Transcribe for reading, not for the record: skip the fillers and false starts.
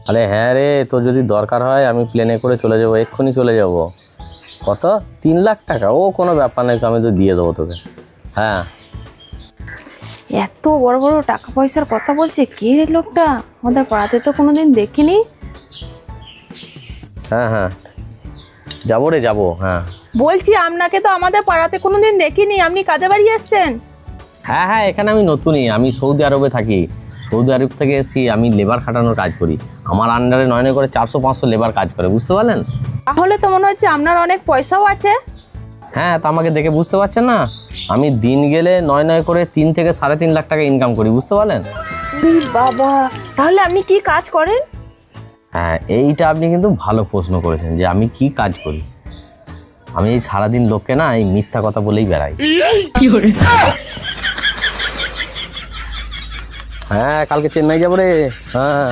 আরে হ্যাঁ রে, তোর যদি দরকার হয় আমি প্লেনে করে চলে যাবো, এক্ষুনি চলে যাব। কত? 3 লাখ টাকা? ও কোনো ব্যাপার নয়, আমি তো দিয়ে দেবো তোকে। হ্যাঁ এত বড় বড় টাকা পয়সার কথা বলছে, কে রে লোকটা? আমাদের পাড়াতে তো কোনোদিন দেখিনি। হ্যাঁ হ্যাঁ, যাবো রে যাবো, হ্যাঁ। বলছি আপনাকে তো আমাদের পাড়াতে কোনোদিন দেখিনি, আপনি কাজে বাড়ি এসছেন? হ্যাঁ হ্যাঁ, এখানে আমি নতুনই, আমি সৌদি আরবে থাকি। সৌদি আরব থেকে এসেছি, আমি লেবার খাটানোর কাজ করি। আমার আন্ডারে নয় করে 400-500 লেবার কাজ করে, বুঝতে পারলেন? তাহলে তো মনে হচ্ছে আপনার অনেক পয়সাও আছে। হ্যাঁ, তা আমাকে দেখে বুঝতে পারছেন না? আমি দিন গেলে নয় করে 3 থেকে 3.5 লাখ টাকা ইনকাম করি, বুঝতে পারলেন? বাবা, তাহলে আপনি কি কাজ করেন? হ্যাঁ, এইটা আপনি কিন্তু ভালো প্রশ্ন করেছেন যে আমি কি কাজ করি। আমি এই সারাদিন লোককে না এই মিথ্যা কথা বলেই বেড়াই। হ্যাঁ, কালকে চেন্নাই যাবো রে। হ্যাঁ।